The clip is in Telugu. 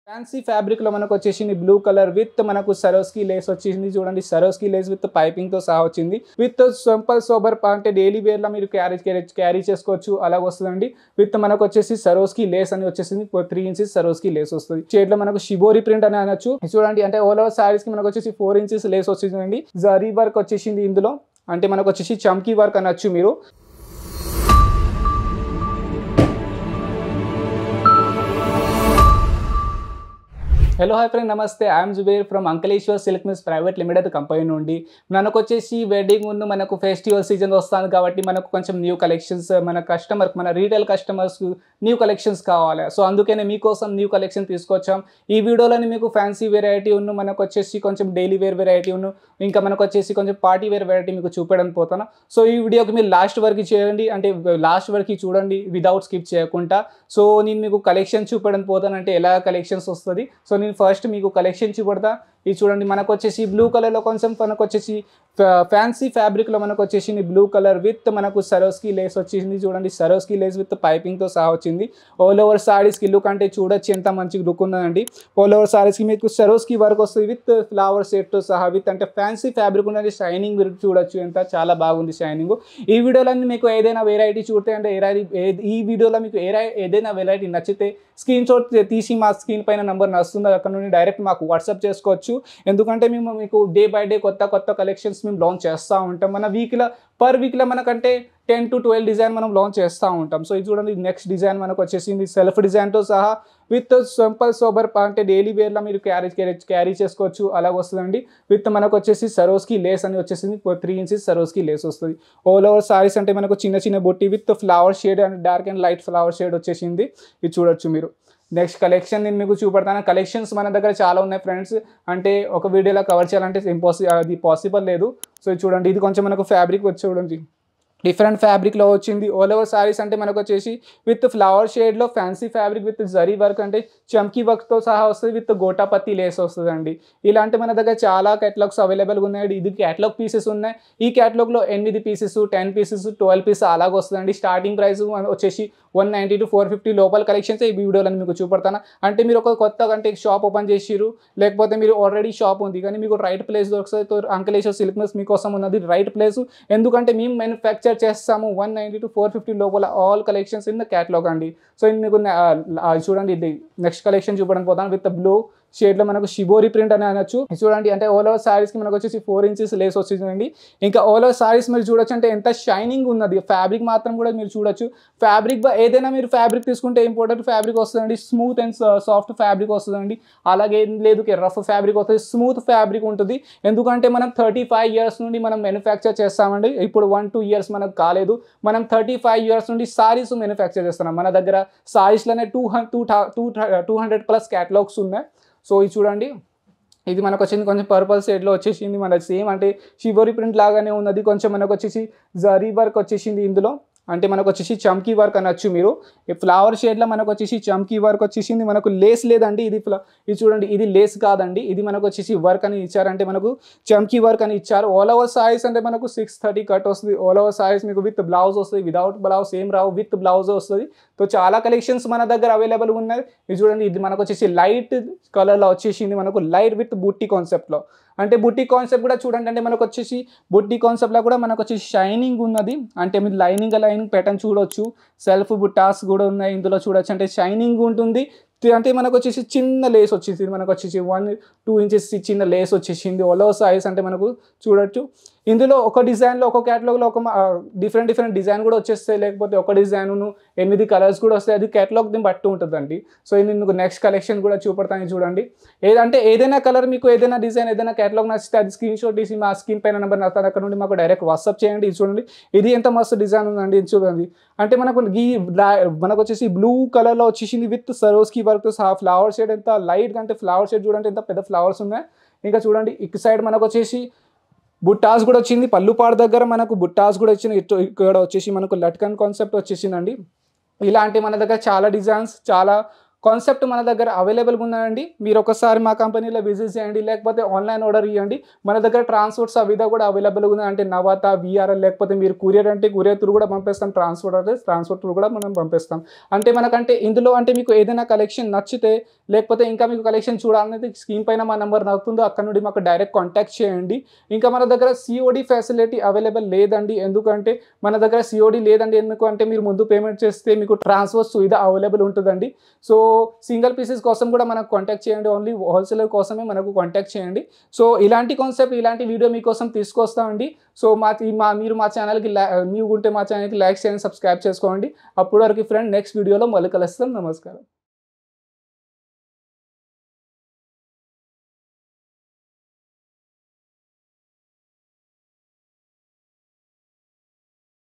ఫ్యాన్సీ ఫ్యాబ్రిక్ లో మనకు వచ్చేసింది బ్లూ కలర్ విత్ మనకు సరోస్కి లేస్ వచ్చేసింది. చూడండి సరోస్కి లేస్ విత్ పైపింగ్ తో సహా వచ్చింది. విత్ సింపుల్ సోబర్ అంటే డైలీ వేర్ లో మీరు క్యారీ చేసుకోవచ్చు అలా వస్తుందండి. విత్ మనకు వచ్చేసి సరోస్కి లేస్ అని వచ్చేసింది. 3 ఇంచెస్ సరోస్కి లేస్ వస్తుంది. షేడ్ లో మనకు షిబోరి ప్రింట్ అని అనొచ్చు. చూడండి అంటే ఓల్ ఓవర్ సారీస్ కి మనకు వచ్చేసి 4 ఇంచెస్ లేస్ వచ్చేసిందండి. జరీ వర్క్ వచ్చేసింది ఇందులో. అంటే మనకు వచ్చేసి చమ్కీ వర్క్ అనొచ్చు మీరు. హలో హాయ్ ఫ్రెండ్, నమస్తే. I'm Zubair from Ankleshwar silk mills private limited company నుండి. మనకు వచ్చేసి వెడ్డింగ్ ముందు మనకు ఫెస్టివల్ సీజన్ వస్తుంది కాబట్టి మనకు కొంచెం న్యూ కలెక్షన్స్ మన రీటైల్ కస్టమర్స్ న్యూ కలెక్షన్స్ కావాలి. సో అందుకనే మీకోసం న్యూ కలెక్షన్ తీసుకొచ్చాం. ఈ వీడియోలోని మీకు ఫ్యాన్సీ వెరైటీ మనకు వచ్చేసి కొంచెం డైలీ వేర్ వెరైటీ ఇంకా మనకు వచ్చేసి కొంచెం పార్టీ వేర్ వెరైటీ మీకు చూపించడానికి పోతాను. సో ఈ వీడియోకి మీరు లాస్ట్ వరకు చేయండి, అంటే లాస్ట్ వరకు చూడండి వితౌట్ స్కిప్ చేయకుండా. సో నేను మీకు కలెక్షన్ చూపించడానికి పోతాను, అంటే ఎలా కలెక్షన్స్ వస్తుంది. సో నేను ఫస్ట్ మీకు కలెక్షన్ చూపెడతా. ఇది చూడండి మనకు వచ్చేసి బ్లూ కలర్లో కొంచెం మనకు వచ్చేసి ఫ్యాన్సీ ఫ్యాబ్రిక్లో మనకు వచ్చేసింది బ్లూ కలర్ విత్ మనకు సరోస్కి లేస్ వచ్చేసింది. చూడండి సరోస్కి లేస్ విత్ పైపింగ్తో సహా వచ్చింది. ఆల్ ఓవర్ సారీస్కి లుక్ అంటే చూడొచ్చు ఎంత మంచి లుక్ ఉందండి. ఆల్ ఓవర్ సారీస్కి మీకు సరోస్కి వర్క్ వస్తుంది విత్ ఫ్లవర్ సెట్తో సహా విత్ అంటే ఫ్యాన్సీ ఫ్యాబ్రిక్ ఉన్నది. షైనింగ్ మీరు చూడొచ్చు ఎంత చాలా బాగుంది షైనింగ్. ఈ వీడియోలో మీకు ఏదైనా వెరైటీ చూస్తే అంటే ఈ వీడియోలో మీకు ఏదైనా వెరైటీ నచ్చితే స్క్రీన్ షాట్ తీసి మా స్క్రీన్ పైన నెంబర్ నడుస్తుంది, అక్కడ నుండి డైరెక్ట్ మాకు వాట్సాప్ చేసుకోవచ్చు. ఎందుకంటే మేము మీకు డే బై డే కొత్త కలెక్షన్స్ మేము లాంచ్ చేస్తూ ఉంటాం. మన పర్ వీక్లో మనకంటే 10 to 12 డిజైన్ మనం లాంచ్ చేస్తూ ఉంటాం. సో ఇది చూడండి నెక్స్ట్ డిజైన్ మనకు వచ్చేసింది సెల్ఫ్ డిజైన్తో సహా విత్ సింపుల్ సోబర్ అంటే డైలీ వేర్లో మీరు క్యారీ చేసుకోవచ్చు అలా వస్తుందండి. విత్ మనకు వచ్చేసి సరోస్కి లేస్ అని వచ్చేసింది. 3 ఇంచెస్ సరోస్కి లేస్ వస్తుంది. ఆల్ ఓవర్ సారీస్ అంటే మనకు చిన్న బొట్టి with flower shade and dark and light flower shade వచ్చేసింది. ఇది చూడొచ్చు మీరు. నెక్స్ట్ కలెక్షన్ నేను మీకు చూపెడతాను. కలెక్షన్స్ మన దగ్గర చాలా ఉన్నాయి ఫ్రెండ్స్, అంటే ఒక వీడియోలో కవర్ చేయాలంటే అది పాసిబుల్ లేదు. సో చూడండి ఇది కొంచెం మనకు ఫ్యాబ్రిక్ వచ్చి చూడండి డిఫరెంట్ ఫ్యాబ్రిక్లో వచ్చింది. ఆల్ ఓవర్ సారీస్ అంటే మనకు వచ్చేసి విత్ ఫ్లవర్ షేడ్లో fancy fabric with zari work అంటే చమ్కీ వర్క్తో సహా వస్తుంది. విత్ గోటాపత్తి లేస్ వస్తుందండి. ఇలాంటి మన దగ్గర చాలా క్యాటలాగ్స్ అవైలబుల్గా ఉన్నాయి. ఇది క్యాటలాగ్ పీసెస్ ఉన్నాయి. ఈ క్యాటలాగ్లో 8 పీసెస్ 10 పీసెస్ 12 పీసెస్ అలాగ వస్తుందండి. స్టార్టింగ్ ప్రైస్ వచ్చేసి 190 to 450 లోపల కలెక్షన్స్ ఈ వీడియోలో మీకు చూపెడతాను. అంటే మీరు ఒక కొత్తగా అంటే షాప్ ఓపెన్ చేసిరు, లేకపోతే మీరు ఆల్రెడీ షాప్ ఉంది కానీ మీకు రైట్ ప్లేస్ దొరుకుతుంది. అంకలేశ్వర్ సిల్క్ మిల్స్ మీకోసం ఉన్నది రైట్ ప్లేస్. ఎందుకంటే మేము మ్యానుఫ్యాక్చర్ చేస్తాము 190 to 450 లోపల all collections in the catalogue అండి. సో మీకు చూడండి ఇది నెక్స్ట్ కలెక్షన్ చూపడానికి పోతాను. విత్ బ్లూ షేడ్లో మనకు షిబోరి ప్రింట్ అని అనొచ్చు. చూడండి అంటే ఆల్ ఓవర్ సారీస్కి మనకు వచ్చేసి 4 ఇంచెస్ లేస్ వచ్చిందండి. ఇంకా ఆల్ ఓవర్ సారీస్ మీరు చూడొచ్చు అంటే ఎంత షైనింగ్ ఉన్నది. ఫ్యాబ్రిక్ మాత్రం కూడా మీరు చూడొచ్చు. ఫ్యాబ్రిక్ ఏదైనా మీరు ఫ్యాబ్రిక్ తీసుకుంటే ఇంపార్టెంట్ ఫ్యాబ్రిక్ వస్తుందండి. స్మూత్ అండ్ సాఫ్ట్ ఫ్యాబ్రిక్ వస్తుందండి. అలాగే ఏం లేదు రఫ్ ఫ్యాబ్రిక్ వస్తుంది, స్మూత్ ఫ్యాబ్రిక్ ఉంటుంది. ఎందుకంటే మనం 35 years నుండి మనం మ్యానుఫ్యాక్చర్ చేస్తామండి. ఇప్పుడు 1-2 years మనకు కాలేదు. మనం 35 years నుండి సారీస్ మ్యానుఫ్యాక్చర్ చేస్తున్నాం. మన దగ్గర సారీస్లోనే 200+ క్యాటలాగ్స్ ఉన్నాయి. సో ఇది చూడండి ఇది మనకు వచ్చింది కొంచెం పర్పల్ షేడ్లో వచ్చేసింది. మన సేమ్ అంటే షిబోరి ప్రింట్ లాగానే ఉన్నది. కొంచెం మనకు వచ్చేసి జరీ వర్క్ వచ్చేసింది ఇందులో. అంటే మనకు వచ్చేసి చమ్కీ వర్క్ అనొచ్చు మీరు. ఈ ఫ్లవర్ షేడ్లో మనకు వచ్చేసి చమ్కీ వర్క్ వచ్చేసింది. మనకు లేస్ లేదండి. ఇది చూడండి ఇది లేస్ కాదండి. ఇది మనకు వచ్చేసి వర్క్ అని ఇచ్చారంటే మనకు చమ్కీ వర్క్ అని ఇచ్చారు. ఆల్ ఓవర్ సారీస్ అంటే మనకు 630 కట్ వస్తుంది. ఆల్ ఓవర్ సారీస్ మీకు విత్ బ్లౌజ్ వస్తుంది, వితౌట్ బ్లౌజ్ ఏం రావు, విత్ బ్లౌజ్ వస్తుంది. సో చాలా కలెక్షన్స్ మన దగ్గర అవైలబుల్గా ఉన్నాయి. ఇది చూడండి ఇది మనకు వచ్చేసి లైట్ కలర్లో వచ్చేసింది. మనకు లైట్ విత్ బుట్టి కాన్సెప్ట్లో. అంటే బుట్టి కాన్సెప్ట్ కూడా చూడండి అంటే మనకు వచ్చేసి బుట్టి కాన్సెప్ట్లో కూడా మనకు వచ్చేసి షైనింగ్ ఉన్నది. అంటే మీరు లైనింగ్ ప్యాటర్న్ చూడొచ్చు. సెల్ఫ్ బుట్టాస్ కూడా ఉన్నాయి ఇందులో చూడొచ్చు. అంటే షైనింగ్ ఉంటుంది. అంటే మనకు వచ్చేసి చిన్న లేస్ వచ్చేసింది. మనకు వచ్చేసి 1-2 ఇంచెస్ చిన్న లేస్ వచ్చేసింది. ఆల్ ఓవర్ సైజ్ అంటే మనకు చూడొచ్చు. ఇందులో ఒక డిజైన్లో ఒక క్యాటలాగ్లో ఒక డిఫరెంట్ డిజైన్ కూడా వచ్చేస్తాయి, లేకపోతే ఒక డిజైన్ 8 కలర్స్ కూడా వస్తాయి. అది క్యాటలాగ్ని బట్టి ఉంటుందండి. సో ఇది మీకు నెక్స్ట్ కలెక్షన్ కూడా చూపెడతాను చూడండి. ఏదైనా కలర్ మీకు ఏదైనా డిజైన్ ఏదైనా క్యాటలాగ్ నచ్చితే అది స్క్రీన్ షాట్ తీసి మా స్క్రీన్ పైన నెంబర్ నచ్చుతుంది, అక్కడ నుండి మాకు డైరెక్ట్ వాట్సాప్ చేయండి. ఇది చూడండి ఇది ఎంత మస్తు డిజైన్ ఉందండి. ఇది చూడండి అంటే మనకు వచ్చేసి బ్లూ కలర్లో వచ్చేసింది విత్ సరోస్కి వర్క్ సహా. ఫ్లవర్ షేడ్ ఎంత లైట్గా అంటే ఫ్లవర్ షేడ్ చూడండి ఎంత పెద్ద ఫ్లవర్స్ ఉన్నాయి. ఇంకా చూడండి ఇటు సైడ్ మనకు వచ్చేసి బుట్టాస్ కూడా వచ్చింది. పళ్ళుపాడు దగ్గర మనకు బుట్టాస్ కూడా వచ్చింది. ఇక్కడ వచ్చేసి మనకు లట్కన్ కాన్సెప్ట్ వచ్చేసిందండి. ఇలాంటి మన దగ్గర చాలా డిజైన్స్ చాలా కాన్సెప్ట్ మన దగ్గర అవైలబుల్గా ఉందండి. మీరు ఒకసారి మా కంపెనీలో విజిట్ చేయండి, లేకపోతే ఆన్లైన్ ఆర్డర్ ఇవ్వండి. మన దగ్గర ట్రాన్స్పోర్ట్ సువిధ కూడా అవైలబుల్గా ఉంది. అంటే నవాత, వీఆర్ఎల్, లేకపోతే మీరు కొరియర్ అంటే కొరియర్ త్రూ కూడా పంపిస్తాం. ట్రాన్స్పోర్ట్ త్రూ కూడా మనం పంపిస్తాం. అంటే మనకంటే ఇందులో అంటే మీకు ఏదైనా కలెక్షన్ నచ్చితే, లేకపోతే ఇంకా మీకు కలెక్షన్ చూడాలనేది స్క్రీన్ పైన మా నెంబర్ నవ్వుతుందో అక్కడ నుండి మాకు డైరెక్ట్ కాంటాక్ట్ చేయండి. ఇంకా మన దగ్గర సిఓడి ఫెసిలిటీ అవైలబుల్ లేదండి. ఎందుకంటే మన దగ్గర సిఓడి లేదండి. ఎందుకంటే మీరు ముందు పేమెంట్ చేస్తే మీకు ట్రాన్స్పోర్ట్ సువిధ అవైలబుల్ ఉంటుందండి. సో సింగిల్ పీసెస్ కోసం కూడా మనకు కాంటాక్ట్ చేయండి. ఓన్లీ హోల్సేలర్ కోసమే మనకు కాంటాక్ట్ చేయండి. సో ఇలాంటి కాన్సెప్ట్, ఇలాంటి వీడియో మీకోసం తీసుకొస్తామండి. సో మీరు మా ఛానల్కి న్యూ ఉంటే మా ఛానల్కి లైక్ చేయండి, సబ్స్క్రైబ్ చేసుకోండి. అప్పటి వరకు ఫ్రెండ్ నెక్స్ట్ వీడియోలో మళ్ళీ కలుస్తాం. నమస్కారం.